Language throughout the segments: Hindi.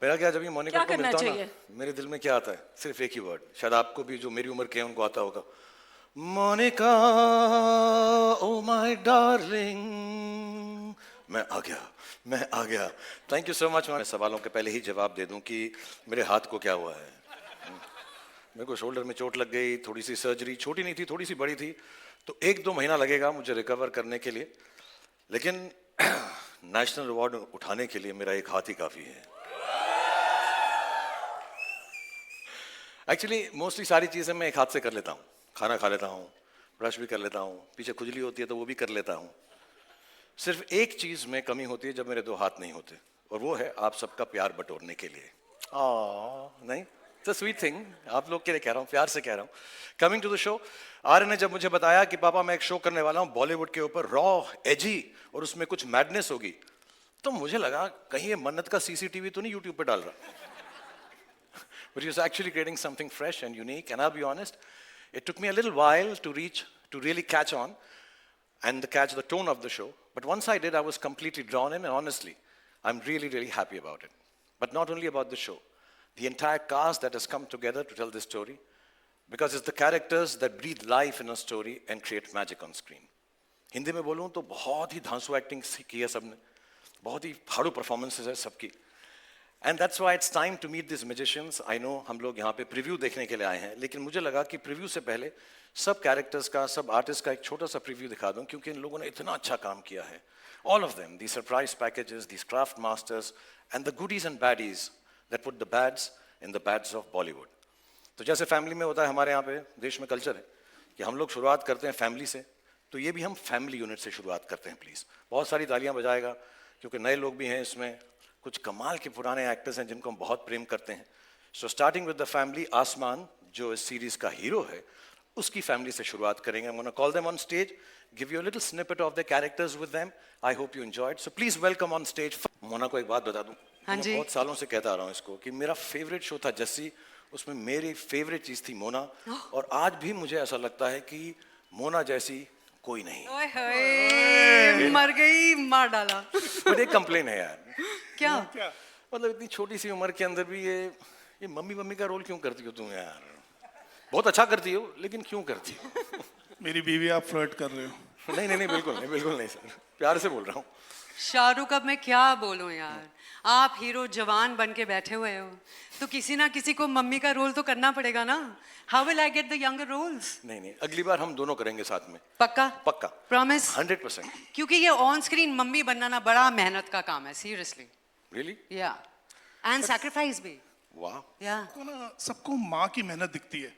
मेरा क्या, जब ये मोनिका क्या को करना मिलता हूँ चाहिए? ना, मेरे दिल में क्या आता है, सिर्फ एक ही वर्ड, शायद आपको भी जो मेरी उम्र के हैं उनको आता होगा, मोनिका ओ माय डार्लिंग, मैं आ गया, मैं आ गया। Thank you so much. मैं सवालों के पहले ही जवाब दे दूं कि मेरे हाथ को क्या हुआ है। मेरे को शोल्डर में चोट लग गई, थोड़ी सी सर्जरी, छोटी नहीं थी, थोड़ी सी बड़ी थी, तो 1-2 महीना लगेगा मुझे रिकवर करने के लिए, लेकिन नेशनल अवार्ड उठाने के लिए मेरा एक हाथ ही काफी है। एक्चुअली मोस्टली सारी चीजें मैं एक हाथ से कर लेता हूँ, खाना खा लेता हूँ, ब्रश भी कर लेता हूँ, पीछे खुजली होती है तो वो भी कर लेता हूँ। सिर्फ एक चीज में कमी होती है जब मेरे 2 हाथ नहीं होते, और वो है आप सबका प्यार बटोरने के लिए। नहीं, इट्स स्वीट थिंग, आप लोग के लिए कह रहा हूँ, प्यार से कह रहा हूँ। कमिंग टू द शो, आर्य ने जब मुझे बताया कि पापा मैं एक शो करने वाला हूँ बॉलीवुड के ऊपर, रॉ, एजी और उसमें कुछ मैडनेस होगी, तो मुझे लगा कहीं ये मन्नत का सीसीटीवी तो नहीं यूट्यूब पे डाल रहा। But he was actually creating something fresh and unique, and I'll be honest, it took me a little while to really catch on and catch the tone of the show. But once I did, I was completely drawn in, and honestly, I'm really, really happy about it. But not only about the show, the entire cast that has come together to tell this story, because it's the characters that breathe life in a story and create magic on screen. Hindi में बोलूँ तो बहुत ही धांसू एक्टिंग की है सबने, बहुत ही फाड़ू परफॉर्मेंसेस है सबकी, and that's why it's time to meet this magicians. I know हम लोग यहाँ पे प्रीव्यू देखने के लिए आए हैं, लेकिन मुझे लगा कि प्रीव्यू से पहले सब कैरेक्टर्स का, सब आर्टिस्ट का एक छोटा सा प्रीव्यू दिखा दूं, क्योंकि इन लोगों ने इतना अच्छा काम किया है, all of them, the surprise packages, the craft masters and the goodies and baddies that put the bads in the bads of Bollywood. तो जैसे फैमिली में होता है, हमारे यहाँ पे देश में कल्चर है कि हम लोग शुरुआत करते हैं फैमिली से, तो ये भी हम फैमिली यूनिट से शुरुआत करते हैं। प्लीज़ बहुत सारी तालियां बजाएगा, क्योंकि नए लोग भी हैं इसमें, कुछ कमाल के पुराने एक्टर्स हैं जिनको हम बहुत प्रेम करते हैं। So starting with the family, आसमान जो इस सीरीज का हीरो है, उसकी फैमिली से शुरुआत करेंगे। I'm going to call them on stage, give you a little snippet of the characters with them. I hope you enjoyed. So please welcome on stage. Mona को एक बात बता दूं, हाँ मैं जी। बहुत सालों से कहता आ रहा हूँ इसको कि मेरा फेवरेट शो था जस्सी, उसमें मेरी फेवरेट चीज थी मोना, और आज भी मुझे ऐसा लगता है कि मोना जैसी कोई नहीं। ओए होए, मर गई, मार डाला। बट एक कंप्लेन है यार, क्या? मतलब इतनी छोटी सी उम्र के अंदर भी ये मम्मी मम्मी का रोल क्यों करती हो तुम यार? बहुत अच्छा करती हो, लेकिन क्यों करती हो? मेरी बीवी, आप फ्लर्ट कर रहे हो? नहीं नहीं नहीं, बिल्कुल नहीं, बिल्कुल नहीं सर, प्यार से बोल रहा हूँ। शाहरुख, अब मैं क्या बोलूं यार, आप हीरो जवान बन के बैठे हुए हो, तो किसी ना किसी को मम्मी का रोल तो करना पड़ेगा ना। How will I get the younger roles? नहीं नहीं, अगली बार हम दोनों करेंगे साथ में, पक्का? पक्का, प्रॉमिस? 100%। क्योंकि ये ऑन स्क्रीन मम्मी बनना ना बड़ा मेहनत का काम है, सीरियसली। रियली? या, एंड सैक्रिफाइस भी। वाह। या तो ना, सबको माँ की मेहनत दिखती है,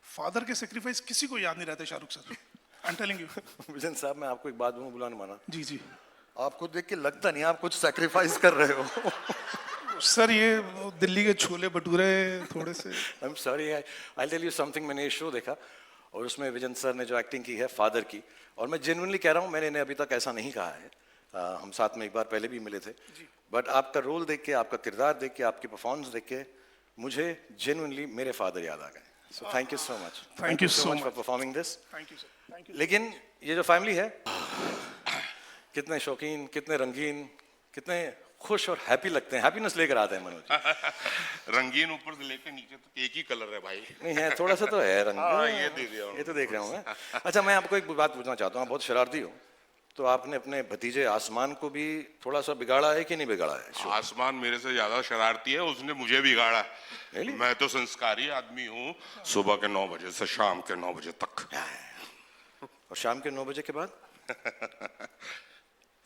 फादर के सेक्रीफाइस किसी को याद नहीं रहते। Shahrukh sir, I am telling you. Vision साहब, मैं आपको एक बात बोलूं, बुला नहीं माना, जी जी आपको देख के लगता नहीं आप कुछ सैक्रिफाइस कर रहे हो। सर, ये दिल्ली के छोले भटूरे थोड़े से। I am sorry, I tell you something, मैंने ये शो देखा और उसमें विजन सर ने जो एक्टिंग की है फादर की, और मैं जेन्युइनली कह रहा हूँ, मैंने इन्हें अभी तक ऐसा नहीं कहा है, हम साथ में एक बार पहले भी मिले थे, बट आपका रोल देख के, आपका किरदार देख के, आपकी परफॉर्मेंस देख के मुझे जेन्युइनली मेरे फादर याद आ गए। So thank you so much, Thank you so for much. Performing this. Thank you sir, thank you. लेकिन ये जो फैमिली है, कितने शौकीन, कितने रंगीन, कितने खुश और हैप्पी लगते हैं, हैप्पीनेस लेकर आते हैं मनोज। रंगीन ऊपर से लेकर नीचे तक एक ही कलर है भाई। नहीं है, थोड़ा सा तो है रंग। हाँ, ये दे दिया ये तो देख रहा हूँ मैं। अच्छा, मैं आपको एक बात पूछना चाहता हूँ, आप बहुत शरारती हो, तो आपने अपने भतीजे आसमान को भी थोड़ा सा बिगाड़ा है कि नहीं बिगाड़ा है? आसमान मेरे से ज्यादा शरारती है, उसने मुझे बिगाड़ा। Really? मैं तो संस्कारी आदमी हूँ, सुबह के 9 बजे से शाम के 9 बजे तक। और शाम के 9 बजे के बाद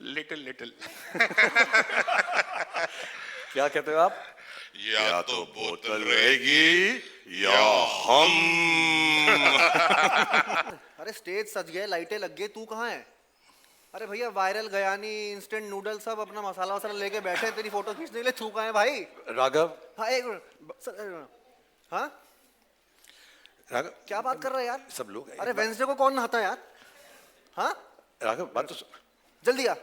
लिटिल लिटिल। क्या कहते हो आप? या तो बोतल रहेगी या हम। अरे स्टेज सज गए, लाइटें लग गई, तू कहाँ है? अरे भैया, वायरल गयानी, इंस्टेंट नूडल, सब अपना मसाला वसाला लेके बैठे हैं तेरी फोटो खींचने के लिए। तू कहाँ है भाई? राघव, हाँ, एक मिनट। हाँ, राघव क्या बात कर रहा है यार? सब लोग। अरे वेंसडे को कौन नहाता है यार? हाँ, राघव बात तो जल्दी आ।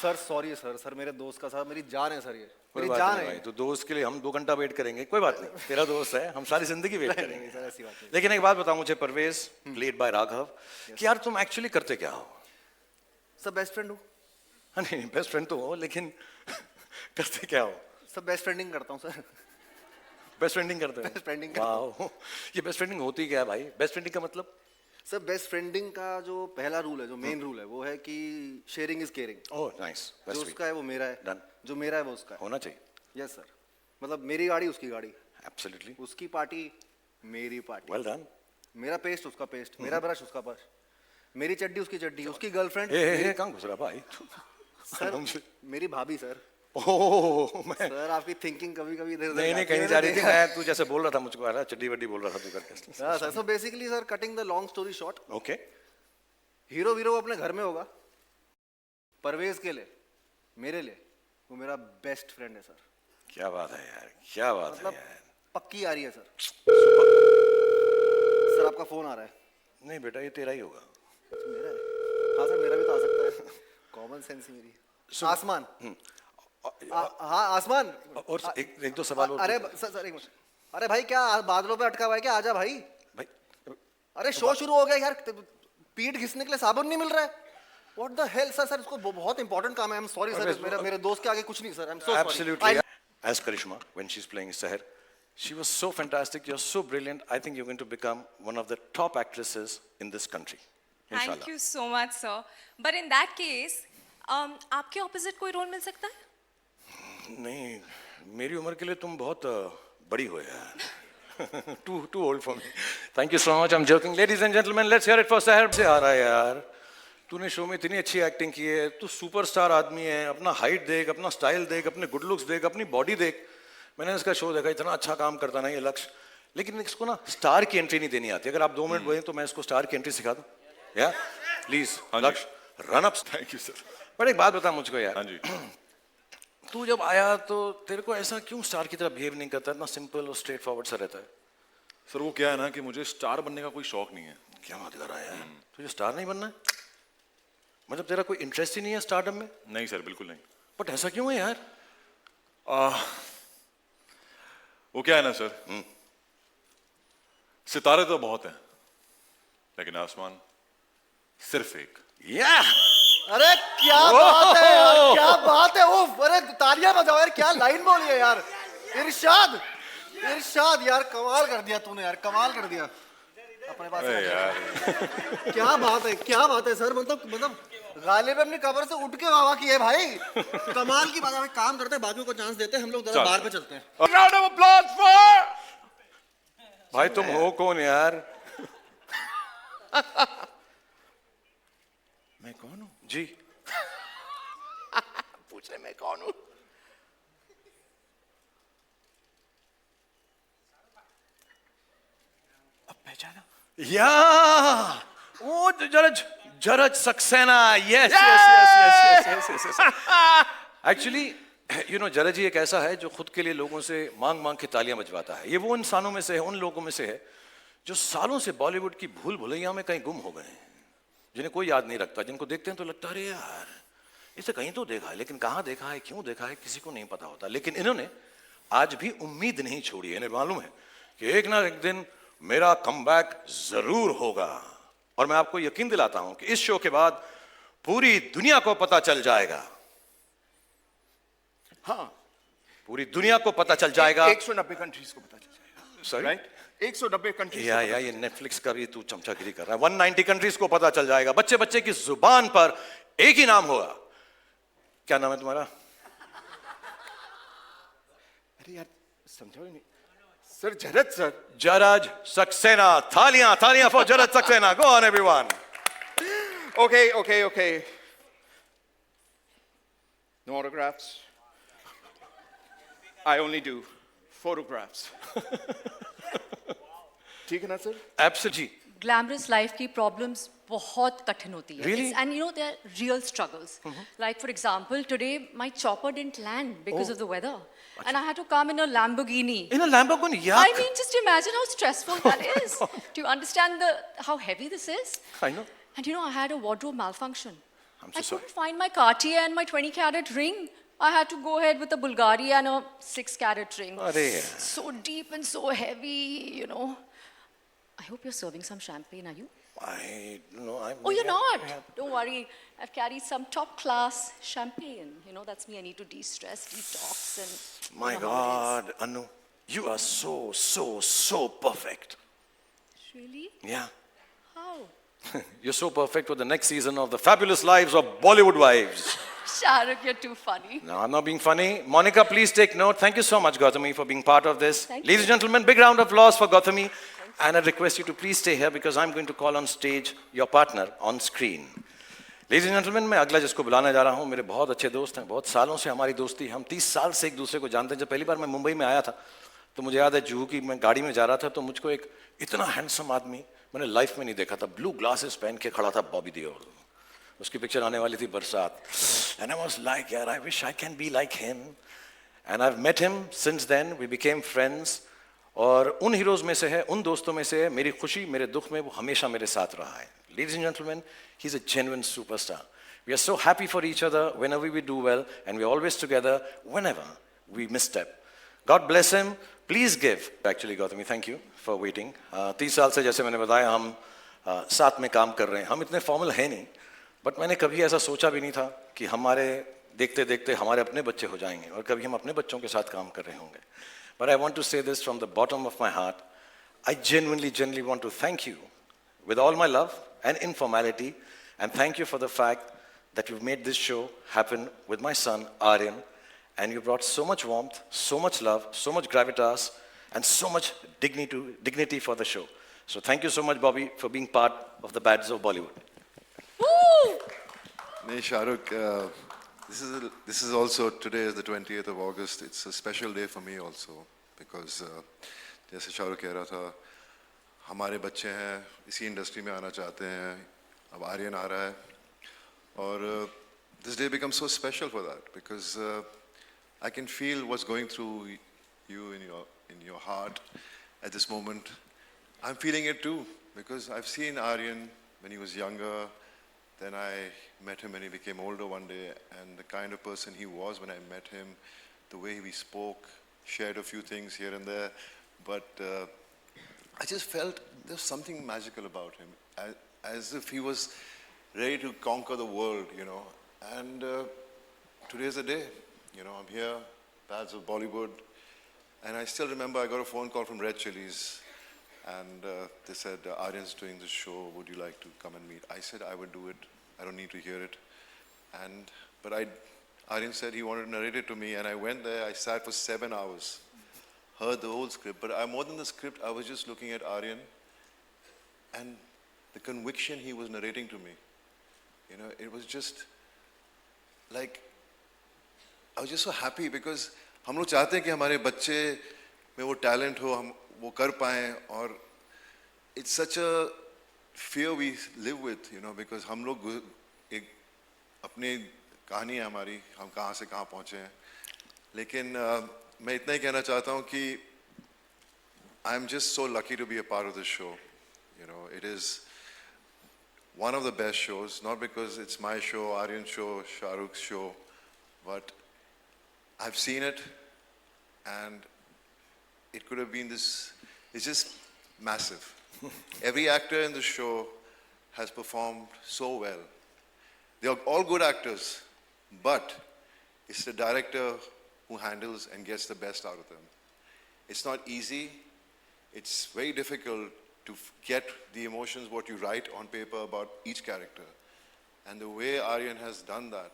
सर सॉरी सर, मेरे दोस्त का साथ, मेरी जान है सर, ये कोई मेरी बात जान नहीं है। भाई, तो दोस्त के लिए हम 2 घंटा वेट करेंगे, कोई बात नहीं, तेरा दोस्त है, हम सारी जिंदगी वेट नहीं, करेंगे। सर ऐसी बात नहीं। लेकिन एक बात बताओ मुझे परवेज, प्लेड बाय राघव, कि यार तुम एक्चुअली करते क्या हो? सर बेस्ट फ्रेंड हूँ। हाँ नहीं, बेस्ट फ्रेंड तो हो, लेकिन करते क्या हो? सब बेस्ट फ्रेंडिंग करता हूँ सर। बेस्ट फ्रेंडिंग करते हैं? Best friending वाह, ये बेस्ट फ्रेंडिंग होती क्या है भाई? बेस्ट फ्रेंडिंग का मतलब? सर बेस्ट फ्रेंडिंग का जो पहला रूल है, जो मेन रूल है, वो है कि sharing is caring. Oh nice, जो उसका है वो मेरा है, Done. जो मेरा है वो उसका है। होना चाहिए। यस सर, मतलब मेरी गाड़ी उसकी गाड़ी, एब्सोल्युटली, उसकी पार्टी मेरी पार्टी, वेल डन। मेरा पेस्ट उसका पेस्ट, मेरा ब्रश उसका ब्रश, मेरी चड्डी उसकी चड्डी, उसकी गर्लफ्रेंड ए कहाँ घुस रहा भाई? सर मेरी भाभी सर। ओह मैं सर आपकी थिंकिंग कभी कभी इधर नहीं नहीं कहीं जा रही थी, मैं तू जैसे बोल रहा था मुझको आ रहा चड्डी वड्डी बोल रहा था तू करके। हाँ sir, so basically sir cutting the long story short, okay, hero वीरो अपने घर में होगा, परवेज के लिए, मेरे लिए वो मेरा बेस्ट फ्रेंड है सर। क्या बात है यार, क्या बात है मतलब यार। पक्की आ रही है सर। सर आपका फोन आ रहा है। नहीं बेटा ये तेरा ही होगा। अच्छा, मेरा है? हाँ सर मेरा भी तो आ सकता है, कॉमन सेंस मेरी। आसमान, हाँ आसमान। और एक दो सवाल और। अरे सर एक मिनट, अरे भाई क्या बादलों पे अटका हुआ है क्या? आजा भाई। भाई अरे शो शुरू हो गया यार, पीठ घिसने के लिए साबुन नहीं मिल रहा है। What the hell sir, sir इसको बहुत इंपॉर्टेंट काम है। आई एम सॉरी सर, मेरे दोस्त के आगे कुछ नहीं sir, I am so sorry. Absolutely. As Karishma, when she's playing Seher, she was so fantastic. You're so brilliant. I think you're going to become one of the top actresses in this country. Thank Inshallah. you so much, sir. But in that case, आपके opposite कोई role मिल सकता है? नहीं, मेरी उम्र के लिए तुम बहुत बड़ी हो यार. too old for me. Thank you so much. I'm joking. Ladies and gentlemen, let's hear it for Seher. से आ रहा है यार. तूने शो में इतनी अच्छी एक्टिंग की है, तू सुपरस्टार आदमी है, अपना हाइट देख, अपना स्टाइल देख, अपने गुड लुक्स देख, अपनी बॉडी देख। मैंने इसका शो देखा, इतना अच्छा काम करता ना ये लक्ष्य, लेकिन इसको ना स्टार की एंट्री नहीं देनी आती। अगर आप 2 मिनट बोलें तो मैं इसको स्टार की एंट्री सिखा दूं, या प्लीज लक्ष्य run up. Thank you sir. पर एक बात बता मुझको यार, हाँ जी। तू जब आया तो तेरे को ऐसा क्यों स्टार की तरह बिहेव नहीं करता, इतना सिंपल और स्ट्रेट फॉरवर्ड सा रहता है? सर वो क्या है ना कि मुझे स्टार बनने का कोई शौक नहीं है। क्या बात कर रहा है यार, तुझे स्टार नहीं बनना है? मतलब तेरा कोई इंटरेस्ट ही नहीं है स्टारडम में? नहीं सर, बिल्कुल नहीं। बट ऐसा क्यों है यार? वो क्या है ना सर, सितारे तो बहुत हैं, लेकिन आसमान सिर्फ एक। या अरे क्या बात है यार, क्या बात है। वो अरे तालियां बजाओ यार, क्या लाइन बोली है यार। इरशाद, इरशाद यार, कमाल कर दिया तूने यार, कमाल कर दिया। अपने पास यार क्या बात है, क्या बात है सर। मतलब गालिब अपनी कब्र से उठ के वाह की है भाई, कमाल की बात है। काम करते हैं, बाकियों को चांस देते हैं, हम लोग जरा बाहर पे चलते हैं। राउंड ऑफ अप्लॉज फॉर भाई तुम हो कौन यार? मैं कौन हूँ? जी पूछ रहे मैं कौन हूं? अब पहचाना? या ओ Jaraj Saxena. Yes yes yes yes yes. Actually you know Jaraj ही एक ऐसा है जो खुद के लिए लोगों से मांग मांग के तालियां बजवाता है। ये वो इंसानों में से है, उन लोगों में से है जो सालों से बॉलीवुड की भूल भुलैया में कहीं गुम हो गए हैं, जिन्हें कोई याद नहीं रखता, जिनको देखते हैं तो लगता है अरे यार इसे कहीं तो देखा है, लेकिन कहाँ देखा है, क्यों देखा है, किसी को नहीं पता होता। लेकिन इन्होंने आज भी उम्मीद नहीं छोड़ी है। इन्हें मालूम है कि एक ना एक दिन मेरा कमबैक जरूर होगा, और मैं आपको यकीन दिलाता हूं कि इस शो के बाद पूरी दुनिया को पता चल जाएगा। हाँ, पूरी दुनिया को पता चल जाएगा। 190 कंट्रीज को पता चल जाएगा। Sorry? Right, 190 countries. या ये नेटफ्लिक्स का भी तू चमचागिरी कर रहा है। 190 कंट्रीज को पता चल जाएगा। बच्चे बच्चे की जुबान पर एक ही नाम होगा। क्या नाम है तुम्हारा? अरे यार समझो नहीं सर, जरज सर। जरज सक्सेना। थालियां थालियां for Jaraj Saxena. Go on everyone. Okay. No autographs. I only do photographs. ठीक है ना सर? एब्सोल्युटली। Glamorous life की problems बहुत कठिन होती है. Really? And you know there are real struggles. Like for example, today my chopper didn't land because of the weather, and I had to come in a Lamborghini. In Lamborghini, I yuck. mean, just imagine how stressful that is. Do you understand how heavy this is? I know. And you know, I had a wardrobe malfunction. I'm so I sorry. couldn't find my Cartier and my 20-carat ring. I had to go ahead with a Bulgari and a 6-carat ring. अरे So deep and so heavy, you know. I hope you're serving some champagne, are you? I know. Oh, you're not? Don't worry. I've carried some top-class champagne. You know, that's me. I need to de-stress, detox, and My God, Anu, you are so perfect. Really? Yeah. How? You're so perfect for the next season of The Fabulous Lives of Bollywood Wives. Shahrukh, you're too funny. No, I'm not being funny. Monica, please take note. Thank you so much, Gautami, for being part of this. Thank Ladies and gentlemen, big round of applause for Gautami. And I request you to please stay here because I'm going to call on stage your partner on screen. Ladies and gentlemen, मैं अगला जिसको बुलाने जा रहा हूँ, मेरे बहुत अच्छे दोस्त हैं, बहुत सालों से हमारी दोस्ती, हम 30 साल से एक दूसरे को जानते हैं। जब पहली बार मैं मुंबई में आया था, तो मुझे याद है जुहू की मैं गाड़ी में जा रहा था, तो मुझको एक इतना हैंडसम आदमी मैंने लाइफ में नहीं देखा था। ब्लू ग्लासेस पहन के खड़ा था बॉबी देओल। उसकी पिक्चर आने वाली थी बरसात। And I was like, यार, I wish I can be like him. And I've met him since then. We became friends. और उन हीरोज में से है, उन दोस्तों में से है, मेरी खुशी, मेरे दुख में वो हमेशा मेरे साथ रहा है। Ladies and gentlemen, he's a genuine superstar. We are so happy for each other whenever we do well, and we're always together whenever we misstep. God bless him. Please give. Actually, Gautami, thank you for waiting. 30 साल से जैसे मैंने बताया हम साथ में काम कर रहे हैं। हम इतने फॉर्मल हैं नहीं, बट मैंने कभी ऐसा सोचा भी नहीं था कि हमारे देखते देखते हमारे अपने बच्चे हो जाएंगे और कभी हम अपने बच्चों के साथ काम कर रहे होंगे। But I want to say this from the bottom of my heart. I genuinely want to thank you with all my love and informality, and thank you for the fact that you've made this show happen with my son, Aryan, and you brought so much warmth, so much love, so much gravitas, and so much dignity for the show. So thank you so much, Bobby, for being part of the Bads of Bollywood. Woo! Nee, Shahrukh, this is also, today is the 20th of August. It's a special day for me also because जैसे शाहरुख कह रहा था, हमारे बच्चे हैं, इसी इंडस्ट्री में आना चाहते हैं, अब आर्यन आ रहा है और this day becomes so special for that because I can feel what's going through you in your heart at this moment. I'm feeling it too because I've seen Aryan when he was younger. Then I met him when he became older one day, and the kind of person he was when I met him, the way we spoke, shared a few things here and there, but I just felt there's something magical about him, as if he was ready to conquer the world, you know. And today's the day, you know, I'm here, Bads of Bollywood, and I still remember I got a phone call from Red Chillies, and they said, Aryan's doing this show, would you like to come and meet? I said I would do it, I don't need to hear it. But Aryan said he wanted to narrate it to me, and I went there, I sat for 7 hours, heard the whole script, but more than the script, I was just looking at Aryan, and the conviction he was narrating to me. You know, it was just like, I was just so happy because हम लोग चाहते हैं कि हमारे बच्चे में वो talent हो, हम वो कर पाएं और it's such a fear we live with, you know, because हम लोग एक अपनी कहानी है हमारी, हम कहाँ से कहाँ पहुँचे हैं, लेकिन मैं इतना ही कहना चाहता हूँ कि I'm just so lucky to be a part of this show. You know, it is one of the best shows, not because it's my show, Aryan's show, Shahrukh's show, but I've seen it and it could have been this, it's just massive. Every actor in the show has performed so well. They are all good actors, but it's the director who handles and gets the best out of them. It's not easy. It's very difficult to get the emotions, what you write on paper about each character. And the way Aryan has done that,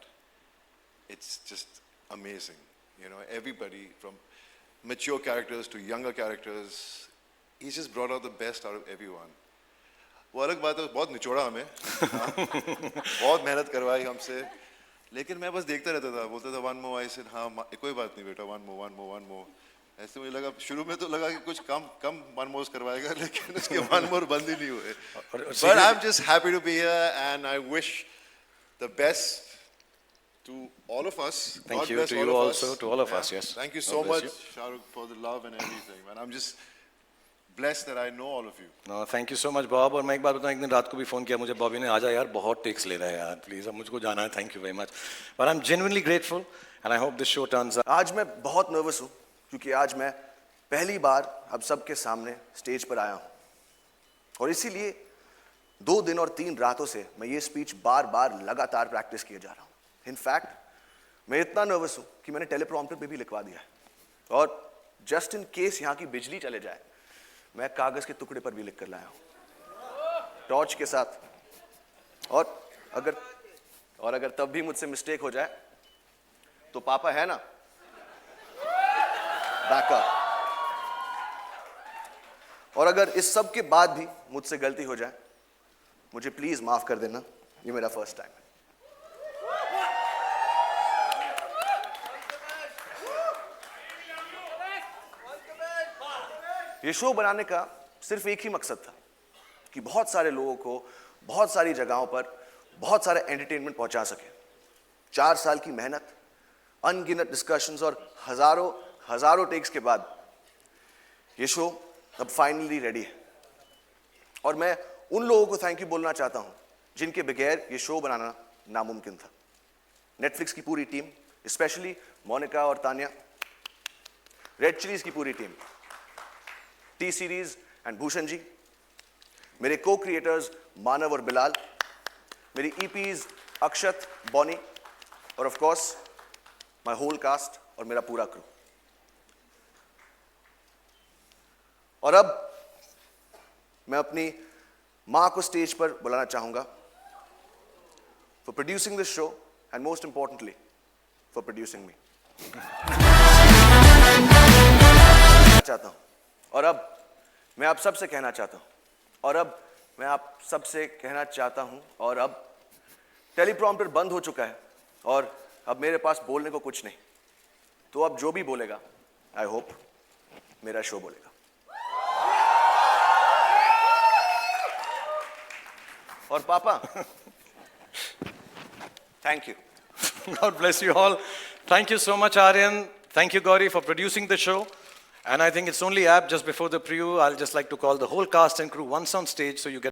it's just amazing. You know, everybody from mature characters to younger characters, he's just brought out the best out of everyone. वो अलग बात है, बहुत निचोड़ा हमें, बहुत मेहनत करवाई हमसे, लेकिन मैं बस देखता रहता था, बोलता था one more, I said हाँ कोई बात नहीं बेटा, one more. ऐसे मुझे लगा, शुरू में तो लगा कि कुछ कम one more करवाएगा, लेकिन उसके one more बंद ही नहीं हुए. But I'm just happy to be here and I wish the best to all of us. Thank God you bless to all you of also, us. to all of Yeah. us, yes. Thank you God so bless much, you. Shahrukh, for the love and everything. And I'm just blessed that I know all of you. No, thank you so much, Bob. और मैं एक बात बताऊं, एक दिन रात को भी फोन किया मुझे बॉबी ने, आजा यार बहुत टेक्स ले रहा है यार, प्लीज अब मुझको जाना है, thank you very much. But I'm genuinely grateful and I hope this show turns out. आज मैं बहुत नर्वस हूँ क्योंकि आज मैं पहली बार अब सबके सामने स्टेज पर आया हूँ और इसीलिए 2 दिन और 3 रातों से मैं ये स्पीच बार बार लगातार प्रैक्टिस किए जा रहा हूँ. इनफैक्ट मैं इतना नर्वस हूँ कि मैंने टेलीप्रॉम्प्टर पे भी लिखवा दिया है. और जस्ट इन केस यहाँ की बिजली चले जाए, मैं कागज के टुकड़े पर भी लिख कर लाया हूं टॉर्च के साथ। और अगर तब भी मुझसे मिस्टेक हो जाए तो पापा है ना बैकअप। और अगर इस सब के बाद भी मुझसे गलती हो जाए, मुझे प्लीज माफ कर देना, ये मेरा फर्स्ट टाइम है। ये शो बनाने का सिर्फ एक ही मकसद था कि बहुत सारे लोगों को बहुत सारी जगहों पर बहुत सारे एंटरटेनमेंट पहुंचा सके। 4 साल की मेहनत, अनगिनत डिस्कशंस और हजारों टेक्स के बाद ये शो अब फाइनली रेडी है। और मैं उन लोगों को थैंक यू बोलना चाहता हूं जिनके बगैर ये शो बनाना नामुमकिन था। नेटफ्लिक्स की पूरी टीम, स्पेशली मोनिका और तानिया, रेड चिलीज की पूरी टीम, टी सीरीज एंड भूषण जी, मेरे को क्रिएटर्स मानव और बिलाल, मेरी ईपीज अक्षत, बॉनी और of course my whole cast और मेरा पूरा क्रू। और अब मैं अपनी मां को स्टेज पर बुलाना चाहूंगा for producing this show and most importantly for producing me. चाहता हूं और अब मैं आप सबसे कहना चाहता हूं और अब टेलीप्रॉम्प्टर बंद हो चुका है और अब मेरे पास बोलने को कुछ नहीं, तो अब जो भी बोलेगा आई होप मेरा शो बोलेगा। और पापा thank you. God bless you all. Thank you so much, Aryan. Thank you, Gauri, for producing the show. And I think it's only apt just before the preview, I'll just like to call the whole cast and crew once on stage so you get